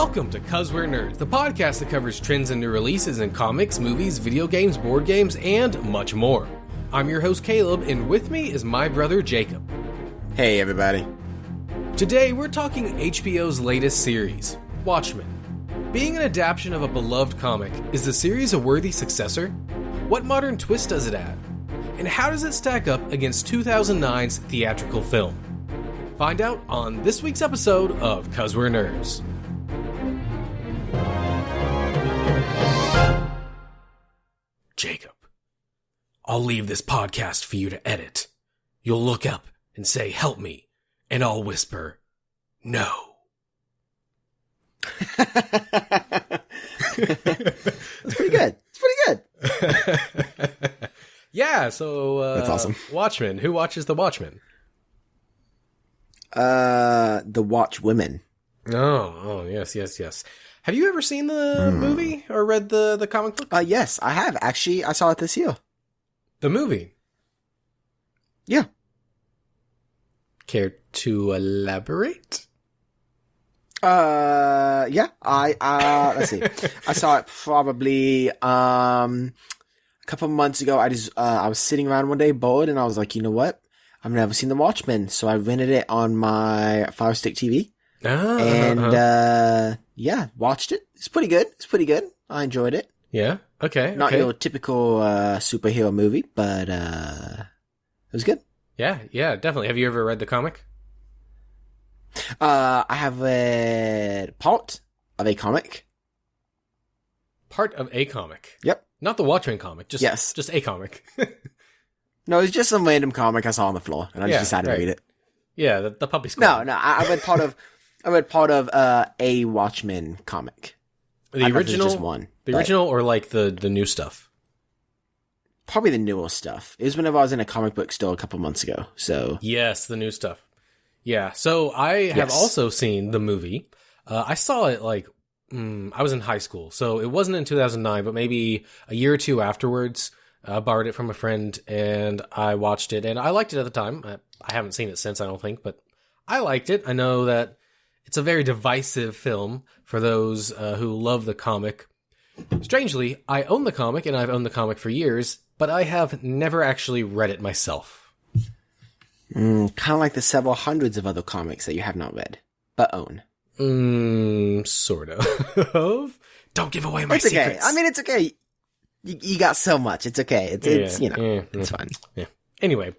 Welcome to 'Cause We're Nerds, the podcast that covers trends and new releases in comics, movies, video games, board games, and much more. I'm your host Caleb, and with me is my brother Jacob. Hey everybody. Today we're talking HBO's latest series, Watchmen. Being an adaptation of a beloved comic, is the series a worthy successor? What modern twist does it add? And how does it stack up against 2009's theatrical film? Find out on this week's episode of 'Cause We're Nerds. Jacob, I'll leave this podcast for you to edit. You'll look up and say, "Help me," and I'll whisper, "No." That's pretty good. It's pretty good. Yeah, so that's awesome. Watchmen. Who watches The Watchmen? The Watchmen. Oh, yes. Have you ever seen the movie or read the comic book? Yes, I have. Actually, I saw it this year. The movie? Yeah. Care to elaborate? Yeah. Let's see. I saw it probably, a couple months ago. I was sitting around one day bored and I was like, you know what? I've never seen The Watchmen. So I rented it on my Fire Stick TV. Yeah, watched it. It's pretty good. I enjoyed it. Yeah. Okay. Not your typical, superhero movie, but, it was good. Yeah, definitely. Have you ever read the comic? I have read part of a comic. Part of a comic? Yep. Not the Watchmen comic, just a comic. No, it's just some random comic I saw on the floor, and I just decided to read it. Yeah, the puppy squad. No, I read part of a Watchmen comic. The original, just one. The original, or like the new stuff? Probably the newer stuff. It was whenever I was in a comic book store a couple months ago. So yes, the new stuff. Yeah, so I have also seen the movie. I saw it I was in high school, so it wasn't in 2009, but maybe a year or two afterwards. I borrowed it from a friend, and I watched it, and I liked it at the time. I haven't seen it since, I don't think, but I liked it. I know that it's a very divisive film for those who love the comic. Strangely, I own the comic, and I've owned the comic for years, but I have never actually read it myself. Kind of like the several hundreds of other comics that you have not read, but own. Sort of. Don't give away my secrets. Okay. I mean, it's okay. You got so much. It's okay. It's fine. Yeah. Anyway,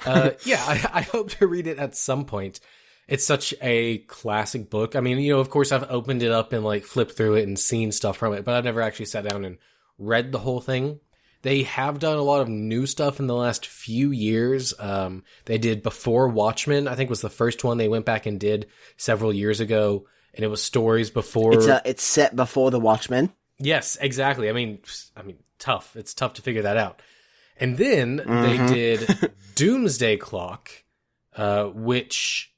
I hope to read it at some point. It's such a classic book. I mean, of course I've opened it up and flipped through it and seen stuff from it, but I've never actually sat down and read the whole thing. They have done a lot of new stuff in the last few years. They did Before Watchmen, I think was the first one they went back and did several years ago, and it was stories before. It's set before the Watchmen. Yes, exactly. I mean, tough. It's tough to figure that out. And then they did Doomsday Clock, which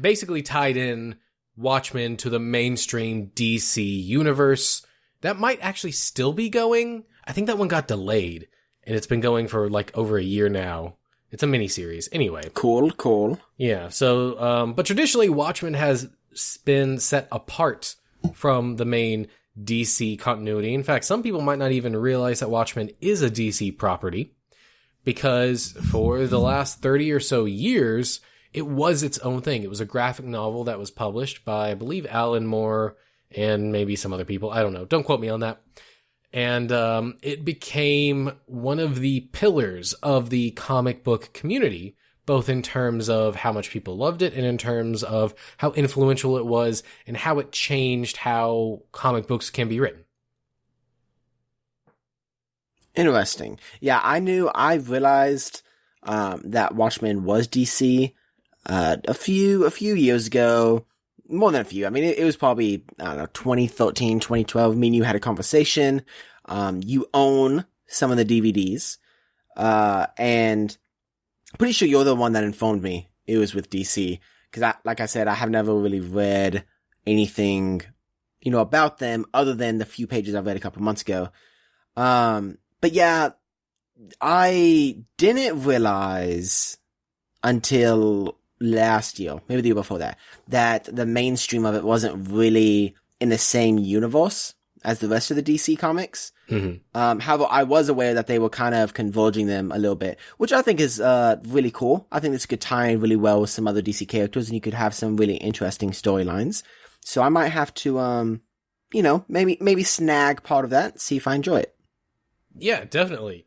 basically tied in Watchmen to the mainstream DC universe. That might actually still be going. I think that one got delayed, and it's been going for over a year now. It's a miniseries. Anyway. Cool. Yeah, so, but traditionally Watchmen has been set apart from the main DC continuity. In fact, some people might not even realize that Watchmen is a DC property, because for the last 30 or so years, it was its own thing. It was a graphic novel that was published by, I believe, Alan Moore and maybe some other people. I don't know. Don't quote me on that. And it became one of the pillars of the comic book community, both in terms of how much people loved it and in terms of how influential it was and how it changed how comic books can be written. Interesting. Yeah, I realized that Watchmen was DC a few years ago. More than a few. I mean, it was probably, 2013, 2012. Me and you had a conversation. You own some of the DVDs. And pretty sure you're the one that informed me it was with DC. Cause like I said, I have never really read anything, about them other than the few pages I read a couple months ago. But yeah, I didn't realize until last year, maybe the year before that the mainstream of it wasn't really in the same universe as the rest of the DC comics. Mm-hmm. However, I was aware that they were kind of converging them a little bit, which I think is really cool. I think this could tie in really well with some other DC characters, and you could have some really interesting storylines. So I might have to, maybe snag part of that, see if I enjoy it. Yeah, definitely.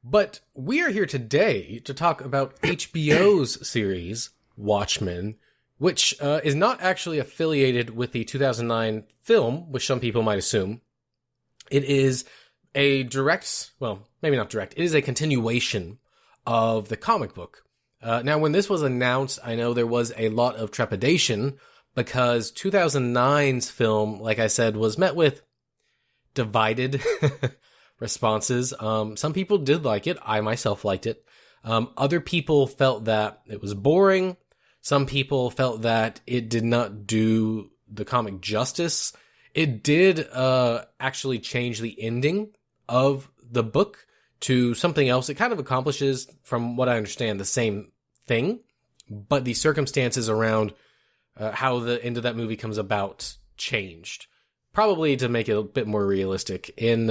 But we are here today to talk about HBO's series, Watchmen, which is not actually affiliated with the 2009 film, which some people might assume. It is a direct, well, maybe not direct, it is a continuation of the comic book. Now, when this was announced, I know there was a lot of trepidation because 2009's film, like I said, was met with divided responses. Some people did like it. I myself liked it. Other people felt that it was boring. Some people felt that it did not do the comic justice. It did actually change the ending of the book to something else. It kind of accomplishes, from what I understand, the same thing, but the circumstances around how the end of that movie comes about changed, probably to make it a bit more realistic. I'm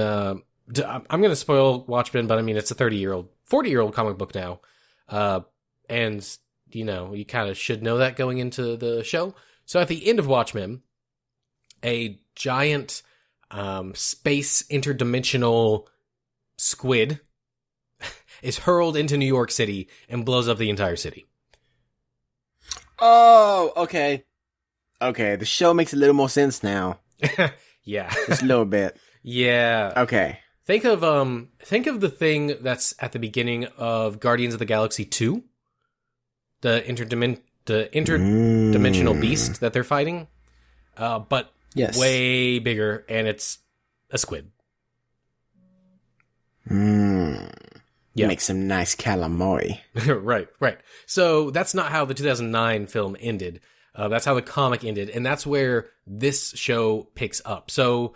going to spoil Watchmen, but I mean, it's a 40-year-old comic book now, and you kind of should know that going into the show. So at the end of Watchmen, a giant space interdimensional squid is hurled into New York City and blows up the entire city. Oh, okay. Okay, the show makes a little more sense now. Yeah. Just a little bit. Yeah. Okay. Think of the thing that's at the beginning of Guardians of the Galaxy 2. The interdimensional beast that they're fighting. But yes, way bigger, and it's a squid. Yeah. Make some nice calamari. Right. So that's not how the 2009 film ended. That's how the comic ended, and that's where this show picks up. So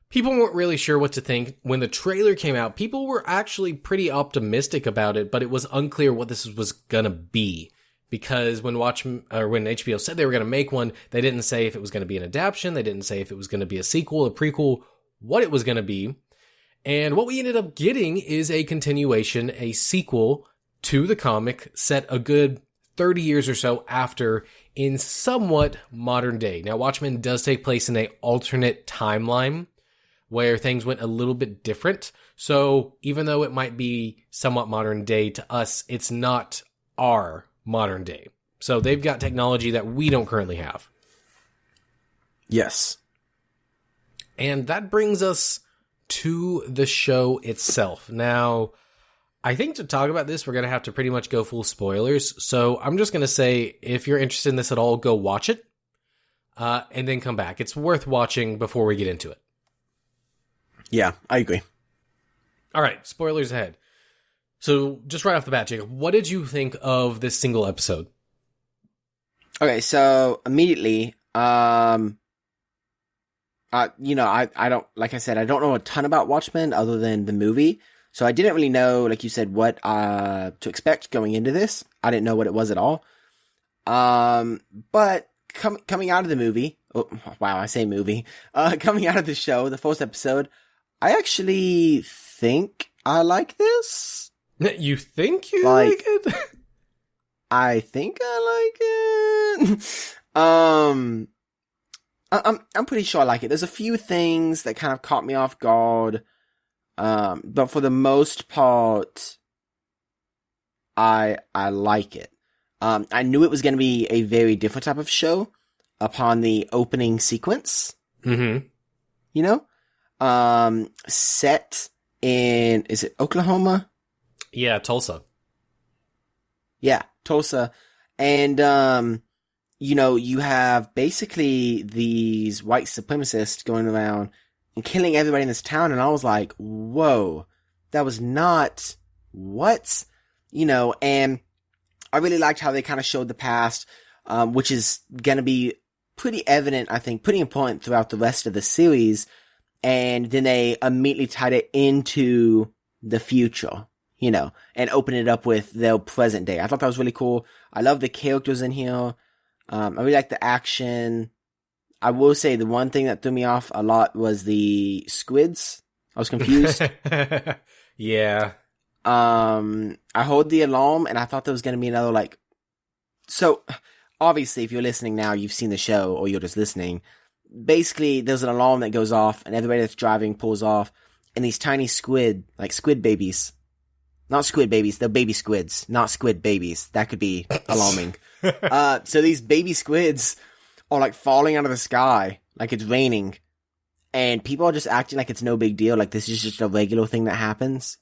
people weren't really sure what to think. When the trailer came out, people were actually pretty optimistic about it, but it was unclear what this was gonna be. Because when HBO said they were going to make one, they didn't say if it was going to be an adaptation. They didn't say if it was going to be a sequel, a prequel, what it was going to be. And what we ended up getting is a continuation, a sequel to the comic set a good 30 years or so after, in somewhat modern day. Now, Watchmen does take place in an alternate timeline where things went a little bit different. So even though it might be somewhat modern day to us, it's not our modern day. So they've got technology that we don't currently have. Yes. And that brings us to the show itself. Now, I think to talk about this, we're going to have to pretty much go full spoilers. So I'm just going to say, if you're interested in this at all, go watch it. And then come back. It's worth watching before we get into it. Yeah, I agree. All right, spoilers ahead. So, just right off the bat, Jacob, what did you think of this single episode? Okay, so immediately, I don't, like I said, I don't know a ton about Watchmen other than the movie. So I didn't really know, like you said, what to expect going into this. I didn't know what it was at all. But coming out of the movie, coming out of the show, the first episode, I actually think I like this. You think you like it? I think I like it. I'm pretty sure I like it. There's a few things that kind of caught me off guard. But for the most part, I like it. I knew it was going to be a very different type of show upon the opening sequence. Mm-hmm. Set in, is it Oklahoma? Yeah, Tulsa. Yeah, Tulsa. And, you have basically these white supremacists going around and killing everybody in this town. And I was like, whoa, that was not what, and I really liked how they kind of showed the past, which is going to be pretty evident, I think, pretty important throughout the rest of the series. And then they immediately tied it into the future, and open it up with their present day. I thought that was really cool. I love the characters in here. I really like the action. I will say the one thing that threw me off a lot was the squids. I was confused. Yeah. I heard the alarm and I thought there was going to be another like, so obviously if you're listening now, you've seen the show or you're just listening. Basically there's an alarm that goes off and everybody that's driving pulls off and these tiny squid, like squid babies, not squid babies, they're baby squids, not squid babies. That could be alarming. So these baby squids are like falling out of the sky, like it's raining, and people are just acting like it's no big deal, like this is just a regular thing that happens.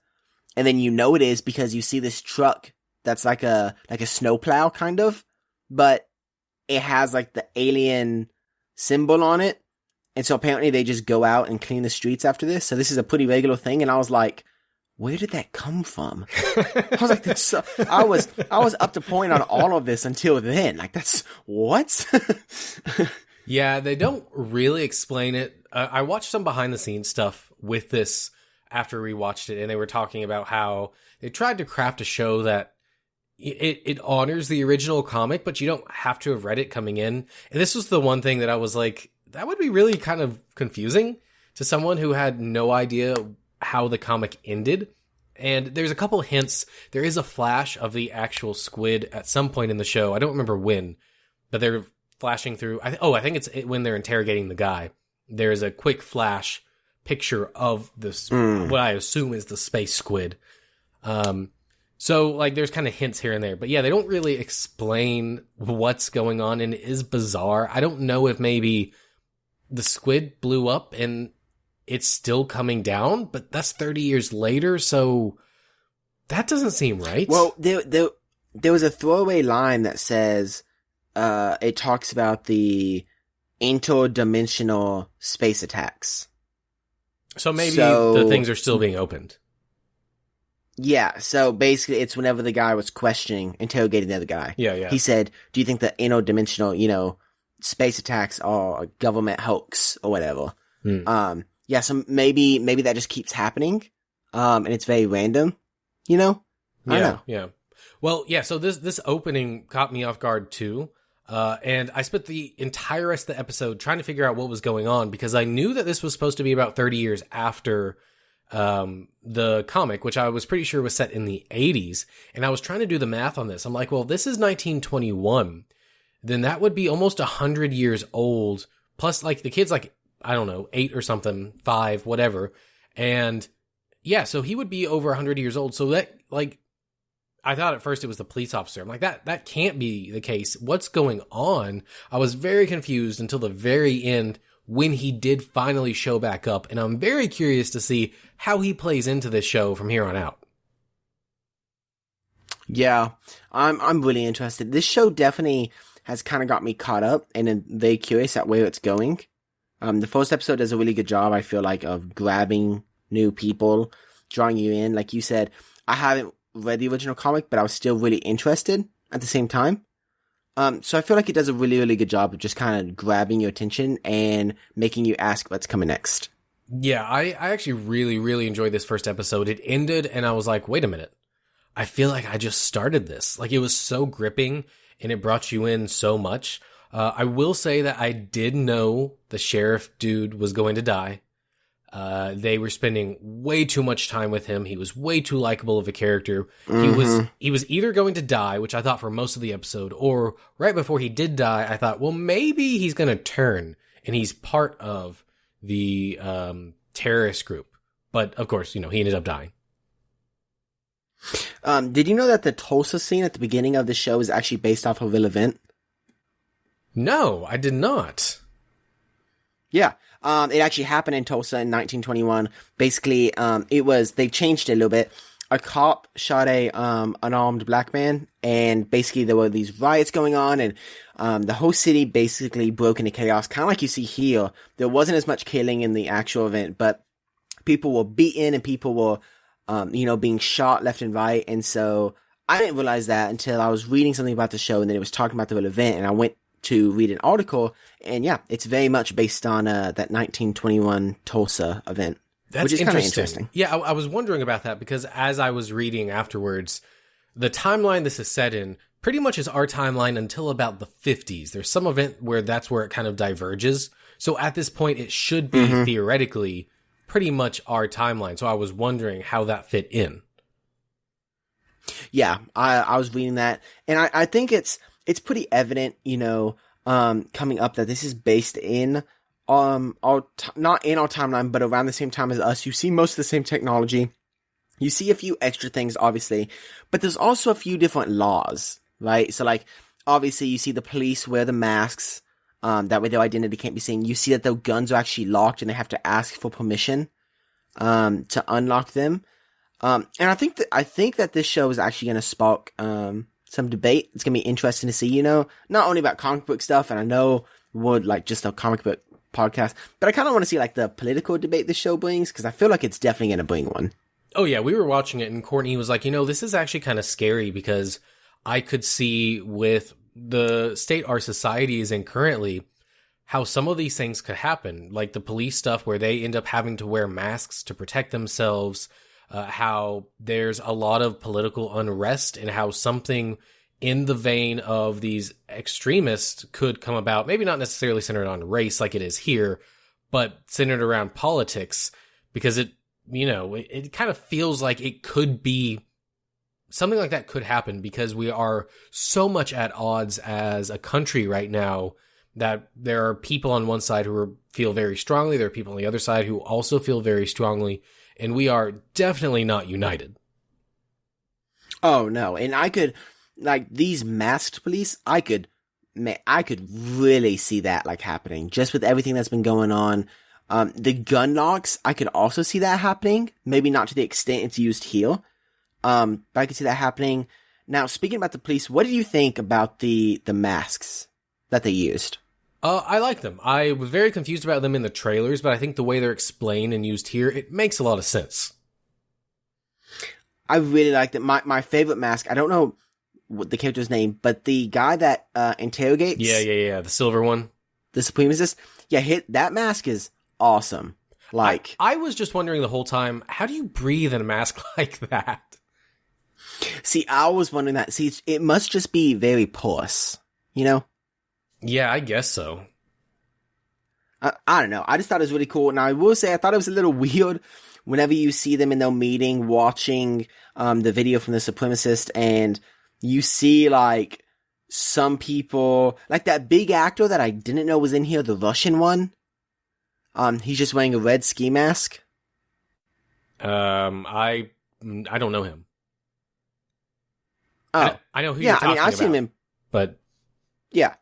And then you know it is because you see this truck that's like a snowplow kind of, but it has like the alien symbol on it. And so apparently they just go out and clean the streets after this. So this is a pretty regular thing. And I was like, where did that come from? I was like, I was up to point on all of this until then. Like, that's what? Yeah, they don't really explain it. I watched some behind the scenes stuff with this after we watched it, and they were talking about how they tried to craft a show that it honors the original comic, but you don't have to have read it coming in. And this was the one thing that I was like, that would be really kind of confusing to someone who had no idea how the comic ended. And there's a couple hints. There is a flash of the actual squid at some point in the show. I don't remember when, but they're flashing through. I think it's when they're interrogating the guy. There's a quick flash picture of this, what I assume is the space squid. So like there's kind of hints here and there, but yeah, they don't really explain what's going on, and it is bizarre. I don't know if maybe the squid blew up and it's still coming down, but that's 30 years later, so that doesn't seem right. Well, there was a throwaway line that says, it talks about the interdimensional space attacks. So maybe the things are still being opened. Yeah, so basically it's whenever the guy was interrogating the other guy. Yeah. He said, do you think the interdimensional, space attacks are a government hoax or whatever? Yeah, so maybe that just keeps happening, and it's very random, I don't know. Yeah. Well, yeah, so this opening caught me off guard too, and I spent the entire rest of the episode trying to figure out what was going on, because I knew that this was supposed to be about 30 years after the comic, which I was pretty sure was set in the 80s, and I was trying to do the math on this. I'm like, well, this is 1921, then that would be almost 100 years old, plus, like, the kid's, like, I don't know, 8 or something, 5, whatever. And yeah, so he would be over 100 years old. So that, like, I thought at first it was the police officer. I'm like, that can't be the case. What's going on? I was very confused until the very end when he did finally show back up. And I'm very curious to see how he plays into this show from here on out. Yeah, I'm really interested. This show definitely has kind of got me caught up and I'm very curious at where it's going. The first episode does a really good job, I feel like, of grabbing new people, drawing you in. Like you said, I haven't read the original comic, but I was still really interested at the same time. So I feel like it does a really, really good job of just kind of grabbing your attention and making you ask what's coming next. Yeah, I actually really, really enjoyed this first episode. It ended, and I was like, wait a minute. I feel like I just started this. Like, it was so gripping, and it brought you in so much. I will say that I did know the sheriff dude was going to die. They were spending way too much time with him. He was way too likable of a character. He was either going to die, which I thought for most of the episode, or right before he did die, I thought, well, maybe he's going to turn and he's part of the terrorist group. But of course, he ended up dying. Did you know that the Tulsa scene at the beginning of the show is actually based off a real event? No, I did not. Yeah. It actually happened in Tulsa in 1921. Basically, they changed it a little bit. A cop shot a unarmed black man, and basically there were these riots going on, and the whole city basically broke into chaos, kind of like you see here. There wasn't as much killing in the actual event, but people were beaten and people were, being shot left and right. And so I didn't realize that until I was reading something about the show, and then it was talking about the real event, and I went to read an article, and yeah, it's very much based on that 1921 Tulsa event. That's which is kind of interesting. Yeah, I was wondering about that because as I was reading afterwards, the timeline this is set in pretty much is our timeline until about the 50s. There's some event where that's where it kind of diverges. So at this point, it should be theoretically pretty much our timeline. So I was wondering how that fit in. Yeah, I was reading that, and I think it's pretty evident, coming up that this is based in not in our timeline, but around the same time as us. You see most of the same technology. You see a few extra things, obviously, but there's also a few different laws, right? So, like, obviously, you see the police wear the masks. That way their identity can't be seen. You see that their guns are actually locked and they have to ask for permission to unlock them. And I think that this show is actually going to spark some debate. It's going to be interesting to see, not only about comic book stuff, and I know we're like just a comic book podcast, but I kind of want to see like the political debate this show brings, because I feel like it's definitely going to bring one. Oh yeah, we were watching it and Courtney was like, this is actually kind of scary, because I could see with the state our society is in currently how some of these things could happen, like the police stuff where they end up having to wear masks to protect themselves, how there's a lot of political unrest, and how something in the vein of these extremists could come about, maybe not necessarily centered on race like it is here, but centered around politics, because it kind of feels like it could be something like that could happen, because we are so much at odds as a country right now that there are people on one side who feel very strongly, there are people on the other side who also feel very strongly, and we are definitely not united. Oh no, and I could, like, these masked police, I could really see that like happening, just with everything that's been going on. The gun locks, I could also see that happening, maybe not to the extent it's used here. But I could see that happening. Now, speaking about the police, what did you think about the masks that they used? I like them. I was very confused about them in the trailers, but I think the way they're explained and used here, it makes a lot of sense. I really liked it. My favorite mask, I don't know what the character's name, but the guy that interrogates. Yeah, the silver one. The supremacist. Yeah, that mask is awesome. Like, I was just wondering the whole time, how do you breathe in a mask like that? See, I was wondering that. See, it must just be very porous, Yeah, I guess so. I don't know. I just thought it was really cool. Now, I will say, I thought it was a little weird whenever you see them in their meeting watching the video from the supremacist, and you see, like, some people, like that big actor that I didn't know was in here, the Russian one. He's just wearing a red ski mask. I don't know him. Oh, I know who you're talking about. I've seen him, but yeah.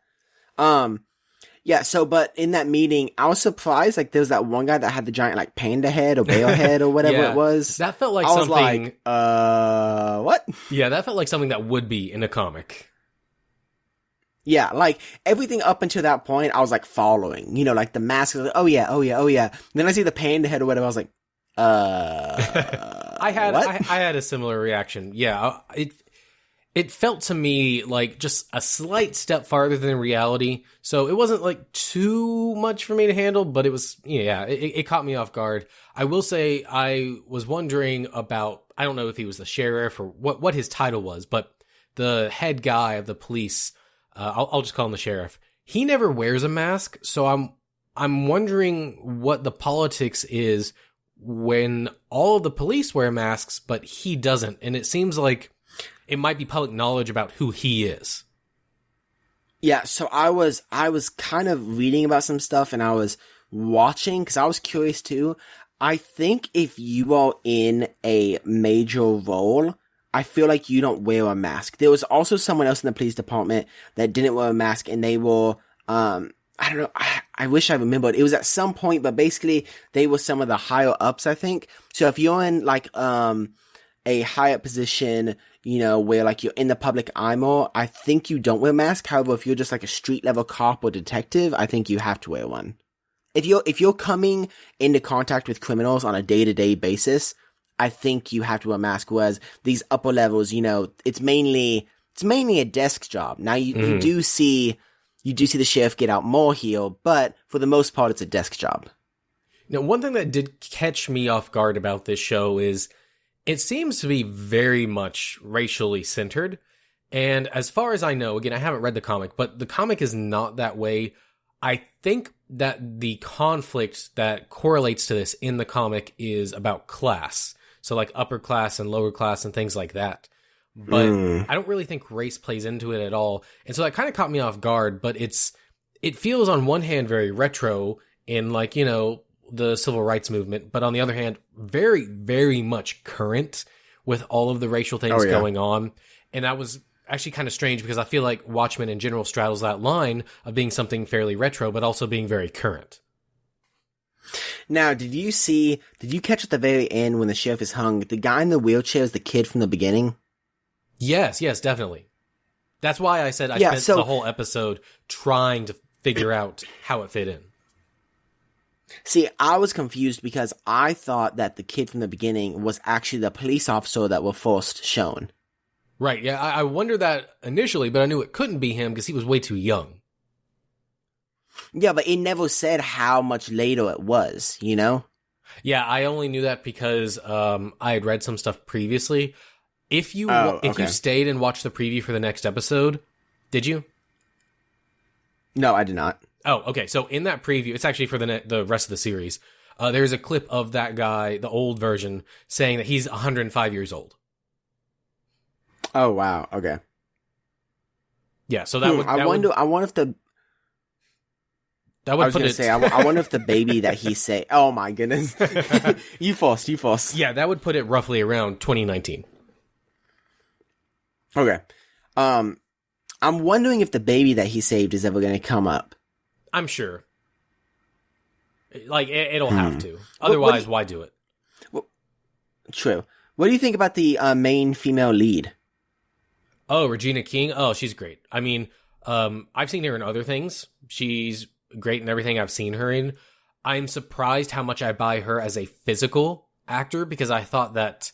Yeah, so, but in that meeting, I was surprised, like, there was that one guy that had the giant, like, panda head or bear head or whatever it was. That felt like something... I was like, what? Yeah, that felt like something that would be in a comic. Yeah, like, everything up until that point, I was, like, following. Like, the mask, like, oh yeah. Then I see the panda head or whatever, I was like, I had a similar reaction. Yeah, it felt to me like just a slight step farther than reality. So it wasn't like too much for me to handle, but it was, it caught me off guard. I will say I was wondering about, I don't know if he was the sheriff or what his title was, but the head guy of the police, I'll just call him the sheriff. He never wears a mask. So I'm wondering what the politics is when all of the police wear masks, but he doesn't. And it seems like it might be public knowledge about who he is. Yeah, so I was kind of reading about some stuff, and I was watching, because I was curious too. I think if you are in a major role, I feel like you don't wear a mask. There was also someone else in the police department that didn't wear a mask, and they were, I don't know, I wish I remembered. It was at some point, but basically, they were some of the higher ups, I think. So if you're in, like, a higher position, where, like, you're in the public eye more, I think you don't wear a mask. However, if you're just, like, a street level cop or detective, I think you have to wear one. If you're coming into contact with criminals on a day-to-day basis, I think you have to wear a mask. Whereas these upper levels, it's mainly a desk job. Now, you do see the sheriff get out more here, but for the most part, it's a desk job. Now, one thing that did catch me off guard about this show is it seems to be very much racially centered. And as far as I know, again, I haven't read the comic, but the comic is not that way. I think that the conflict that correlates to this in the comic is about class. So like upper class and lower class and things like that. But I don't really think race plays into it at all. And so that kind of caught me off guard, but it feels on one hand very retro in like, you know, the civil rights movement, but on the other hand, very, very much current with all of the racial things going on. And that was actually kind of strange because I feel like Watchmen in general straddles that line of being something fairly retro, but also being very current. Now, did you catch at the very end when the sheriff is hung, the guy in the wheelchair is the kid from the beginning? Yes, definitely. That's why I said I spent the whole episode trying to figure out how it fit in. See, I was confused because I thought that the kid from the beginning was actually the police officer that was first shown. Right, yeah, I wondered that initially, but I knew it couldn't be him because he was way too young. Yeah, but it never said how much later it was, you know? Yeah, I only knew that because I had read some stuff previously. If you stayed and watched the preview for the next episode, did you? No, I did not. Oh, okay. So in that preview, it's actually for the rest of the series. There's a clip of that guy, the old version, saying that he's 105 years old. Oh wow. Okay. Yeah. So that would. I wonder if the. That would I was going to say. I wonder if the baby that he say. Oh my goodness. You forced. Yeah, that would put it roughly around 2019. Okay. I'm wondering if the baby that he saved is ever going to come up. I'm sure. Like, it'll have to. Otherwise, why do it? Well, true. What do you think about the main female lead? Oh, Regina King? Oh, she's great. I mean, I've seen her in other things. She's great in everything I've seen her in. I'm surprised how much I buy her as a physical actor because I thought that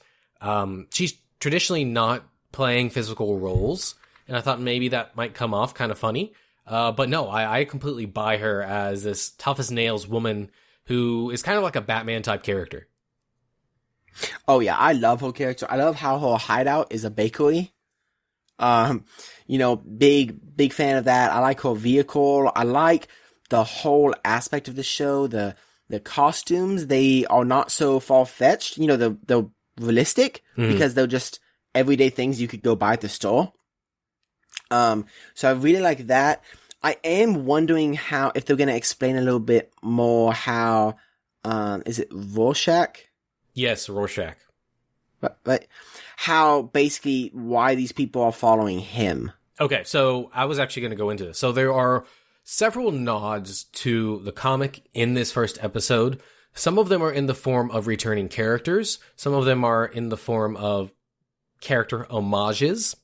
she's traditionally not playing physical roles. And I thought maybe that might come off kind of funny. But no, I completely buy her as this tough as nails woman who is kind of like a Batman type character. Oh yeah, I love her character. I love how her hideout is a bakery. You know, big fan of that. I like her vehicle. I like the whole aspect of the show. The costumes, they are not so far-fetched. You know, they're realistic because they're just everyday things you could go buy at the store. So I really like that. I am wondering if they're going to explain a little bit more how, is it Rorschach? Yes, Rorschach. But how basically why these people are following him. Okay, so I was actually going to go into this. So there are several nods to the comic in this first episode. Some of them are in the form of returning characters. Some of them are in the form of character homages.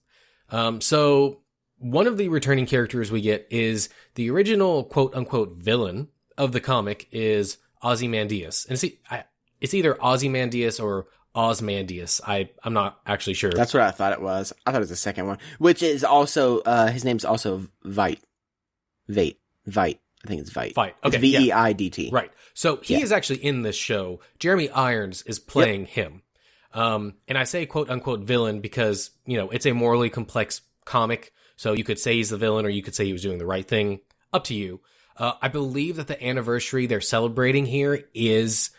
So one of the returning characters we get is the original quote-unquote villain of the comic is Ozymandias. And see, it's either Ozymandias or Osmandius. I'm not actually sure. That's what I thought it was. I thought it was the second one, which is also his name's also Veidt. I think it's Veidt. Veidt. Okay, it's Veidt. Yeah. Right. So he is actually in this show. Jeremy Irons is playing him. And I say quote unquote villain because, you know, it's a morally complex comic. So you could say he's the villain or you could say he was doing the right thing. Up to you. I believe that the anniversary they're celebrating here is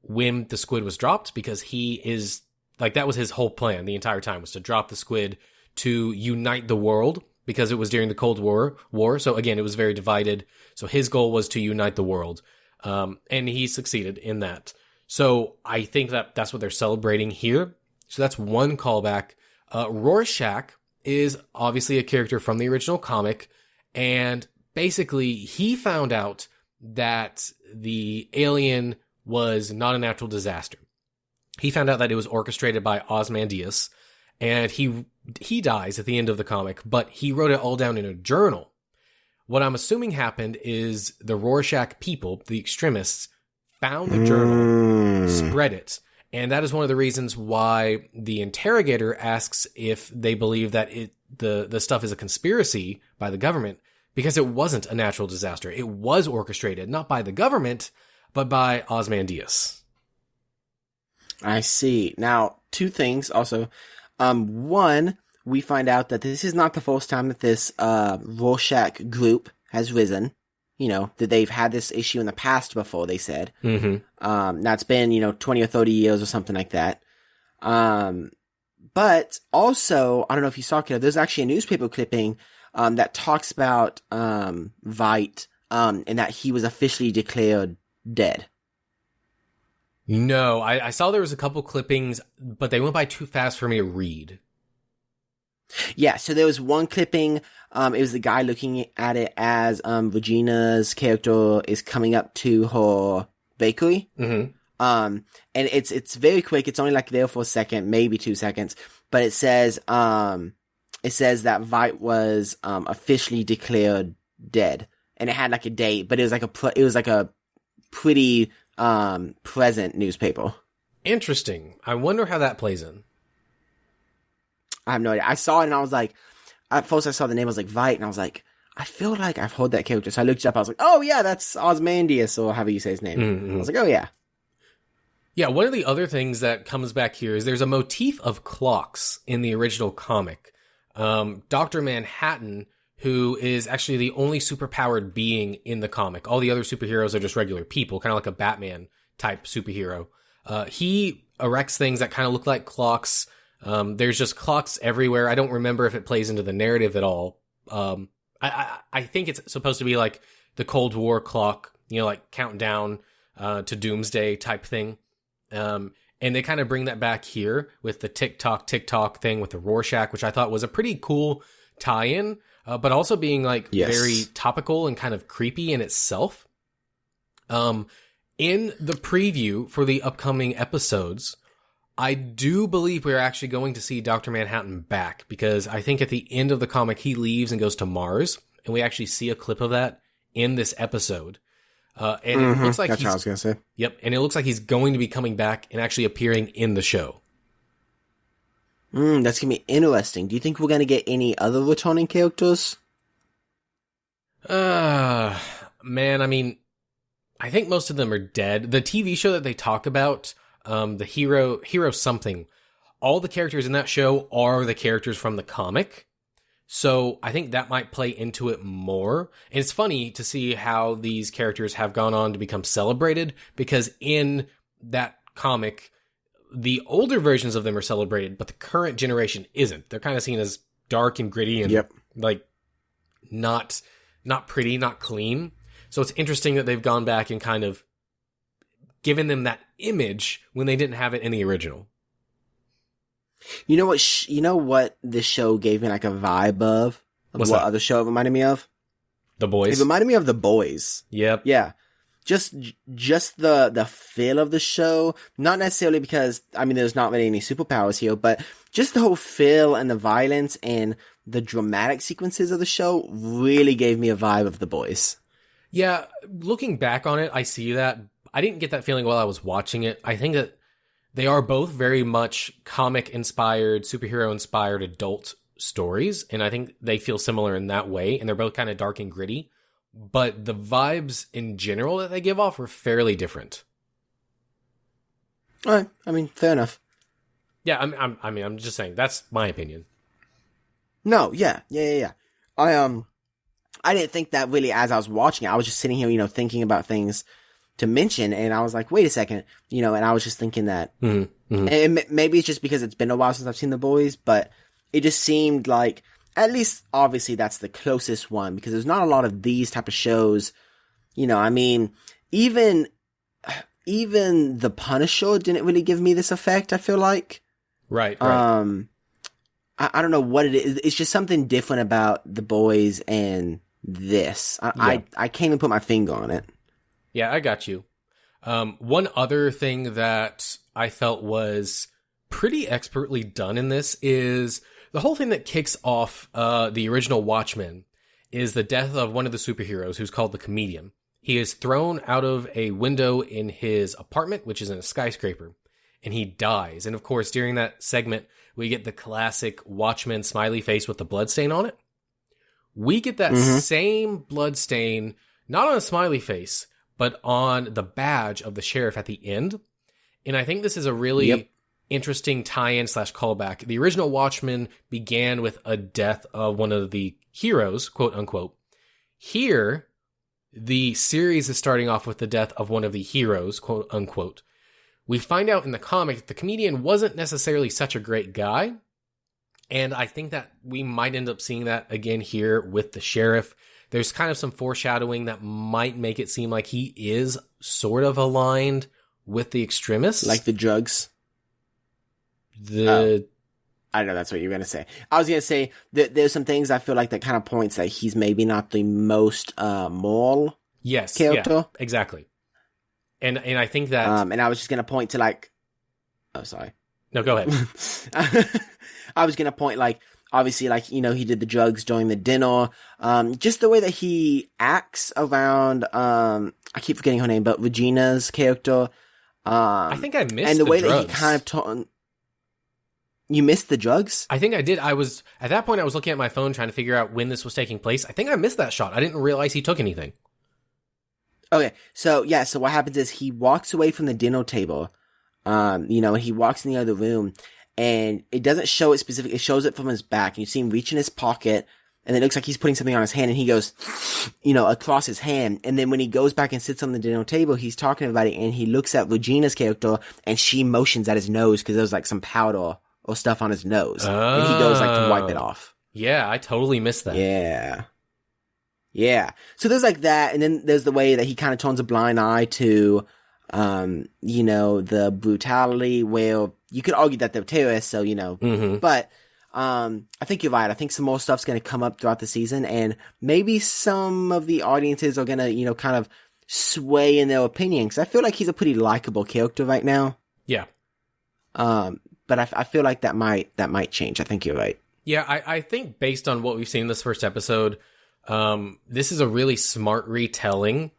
when the squid was dropped because he is like, that was his whole plan the entire time was to drop the squid to unite the world because it was during the Cold War. So again, it was very divided. So his goal was to unite the world. And he succeeded in that. So I think that that's what they're celebrating here. So that's one callback. Rorschach is obviously a character from the original comic. And basically he found out that the alien was not a natural disaster. He found out that it was orchestrated by Ozymandias, and he dies at the end of the comic, but he wrote it all down in a journal. What I'm assuming happened is the Rorschach people, the extremists, found the journal, spread it, and that is one of the reasons why the interrogator asks if they believe that the stuff is a conspiracy by the government, because it wasn't a natural disaster. It was orchestrated, not by the government, but by Ozymandias. I see. Now, two things also. One, we find out that this is not the first time that this Rorschach group has risen. You know, that they've had this issue in the past before, they said. Mm-hmm. That's been, 20 or 30 years or something like that. But also, I don't know if you saw it, there's actually a newspaper clipping that talks about Veidt and that he was officially declared dead. No, I saw there was a couple clippings, but they went by too fast for me to read. Yeah, so there was one clipping, it was the guy looking at it as Regina's character is coming up to her bakery. Mm-hmm. And it's very quick, it's only like there for a second, maybe 2 seconds, but it says that Veidt was officially declared dead. And it had like a date, but it was like a pretty present newspaper. Interesting. I wonder how that plays in. I have no idea. I saw it and I was like, at first I saw the name, I was like, Veidt, and I was like, I feel like I've heard that character. So I looked it up, I was like, oh yeah, that's Ozymandias, or however you say his name. Mm-hmm. I was like, oh yeah. Yeah, one of the other things that comes back here is there's a motif of clocks in the original comic. Dr. Manhattan, who is actually the only superpowered being in the comic. All the other superheroes are just regular people, kind of like a Batman type superhero. He erects things that kind of look like clocks. There's just clocks everywhere. I don't remember if it plays into the narrative at all. I think it's supposed to be like the Cold War clock, like counting down to doomsday type thing. And they kind of bring that back here with the tick-tock thing with the Rorschach, which I thought was a pretty cool tie-in, but also being like very topical and kind of creepy in itself. In the preview for the upcoming episodes, I do believe we're actually going to see Dr. Manhattan back, because I think at the end of the comic, he leaves and goes to Mars, and we actually see a clip of that in this episode. And it looks like that's what I was going to say. Yep, and it looks like he's going to be coming back and actually appearing in the show. That's going to be interesting. Do you think we're going to get any other returning characters? Man, I mean, I think most of them are dead. The TV show that they talk about, the Hero something, all the characters in that show are the characters from the comic. So I think that might play into it more. And it's funny to see how these characters have gone on to become celebrated, because in that comic, the older versions of them are celebrated, but the current generation isn't. They're kind of seen as dark and gritty and like not pretty, not clean. So it's interesting that they've gone back and kind of given them that image when they didn't have it in the original. You know what this show gave me like a vibe of? What's what that? Other show it reminded me of? The Boys. It reminded me of The Boys. Yep. Yeah. Just the feel of the show. Not necessarily because, I mean, there's not really any superpowers here, but just the whole feel and the violence and the dramatic sequences of the show really gave me a vibe of The Boys. Yeah, looking back on it, I see that. I didn't get that feeling while I was watching it. I think that they are both very much comic-inspired, superhero-inspired adult stories, and I think they feel similar in that way, and they're both kind of dark and gritty, but the vibes in general that they give off are fairly different. All right, I mean, fair enough. Yeah, I'm just saying, that's my opinion. No, yeah. I didn't think that really as I was watching it. I was just sitting here, thinking about things to mention, and I was like, wait a second, and I was just thinking that, and maybe it's just because it's been a while since I've seen The Boys, but it just seemed like, at least, obviously, that's the closest one, because there's not a lot of these type of shows, I mean, even The Punisher didn't really give me this effect, I feel like. Right. I don't know what it is, it's just something different about The Boys and this. I can't even put my finger on it. Yeah, I got you. One other thing that I felt was pretty expertly done in this is the whole thing that kicks off the original Watchmen is the death of one of the superheroes, who's called the Comedian. He is thrown out of a window in his apartment, which is in a skyscraper, and he dies. And of course, during that segment, we get the classic Watchmen smiley face with the bloodstain on it. We get that same bloodstain, not on a smiley face, but on the badge of the sheriff at the end. And I think this is a really interesting tie-in / callback. The original Watchmen began with a death of one of the heroes, quote unquote. Here, the series is starting off with the death of one of the heroes, quote unquote. We find out in the comic that the comedian wasn't necessarily such a great guy, and I think that we might end up seeing that again here with the sheriff. There's kind of some foreshadowing that might make it seem like he is sort of aligned with the extremists. Like the drugs? I know that's what you're going to say. I was going to say that there's some things I feel like that kind of points that he's maybe not the most moral character. Yeah, exactly. And I think that... and I was just going to point to like... Oh, sorry. No, go ahead. I was going to point like, obviously, like, you know, he did the drugs during the dinner. Just the way that he acts around, I keep forgetting her name, but Regina's character. I think I missed and the way drugs. that he kind of You missed the drugs? I think I did. At that point, I was looking at my phone trying to figure out when this was taking place. I think I missed that shot. I didn't realize he took anything. Okay, so what happens is he walks away from the dinner table, he walks in the other room, and it doesn't show it specifically, it shows it from his back, and you see him reach in his pocket, and it looks like he's putting something on his hand, and he goes, across his hand, and then when he goes back and sits on the dinner table, he's talking about it, and he looks at Regina's character, and she motions at his nose, because there was like some powder or stuff on his nose, and he goes like to wipe it off. Yeah, I totally missed that. Yeah. So there's like that, and then there's the way that he kind of turns a blind eye to, the brutality where you could argue that they're terrorists, so, but, I think you're right. I think some more stuff's going to come up throughout the season, and maybe some of the audiences are going to, kind of sway in their opinion, because I feel like he's a pretty likable character right now. Yeah. But I feel like that might change. I think you're right. Yeah, I think based on what we've seen in this first episode, this is a really smart retelling,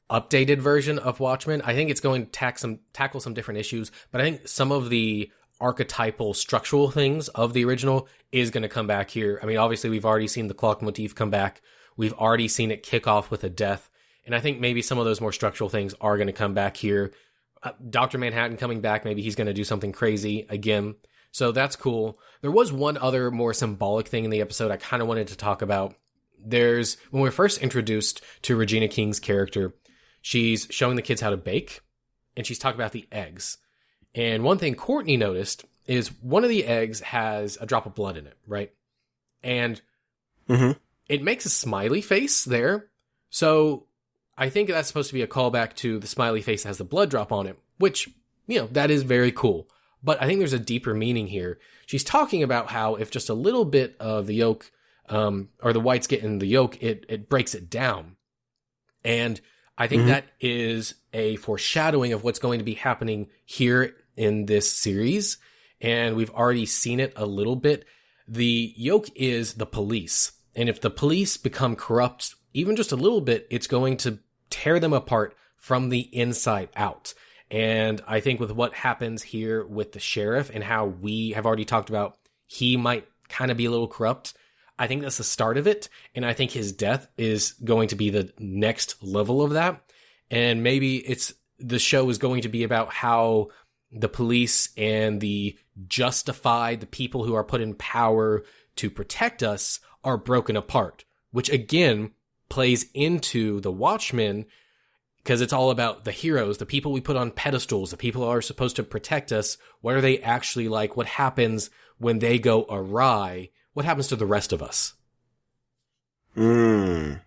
updated version of Watchmen. I think it's going to tackle some different issues, but I think some of the archetypal structural things of the original is going to come back here. I mean, obviously we've already seen the clock motif come back. We've already seen it kick off with a death. And I think maybe some of those more structural things are going to come back here. Dr. Manhattan coming back, maybe he's going to do something crazy again. So that's cool. There was one other more symbolic thing in the episode I kind of wanted to talk about. When we're first introduced to Regina King's character, she's showing the kids how to bake, and she's talking about the eggs. And one thing Courtney noticed is one of the eggs has a drop of blood in it, right? And it makes a smiley face there. So I think that's supposed to be a callback to the smiley face that has the blood drop on it, which, that is very cool. But I think there's a deeper meaning here. She's talking about how if just a little bit of the yolk, or the whites get in the yolk, it breaks it down. And I think that is a foreshadowing of what's going to be happening here in this series. And we've already seen it a little bit. The yolk is the police. And if the police become corrupt, even just a little bit, it's going to tear them apart from the inside out. And I think with what happens here with the sheriff and how we have already talked about, he might kind of be a little corrupt. I think that's the start of it. And I think his death is going to be the next level of that. And maybe the show is going to be about how the police and the people who are put in power to protect us are broken apart, which again plays into the Watchmen, because it's all about the heroes, the people we put on pedestals, the people who are supposed to protect us. What are they actually like? What happens when they go awry? What happens to the rest of us? I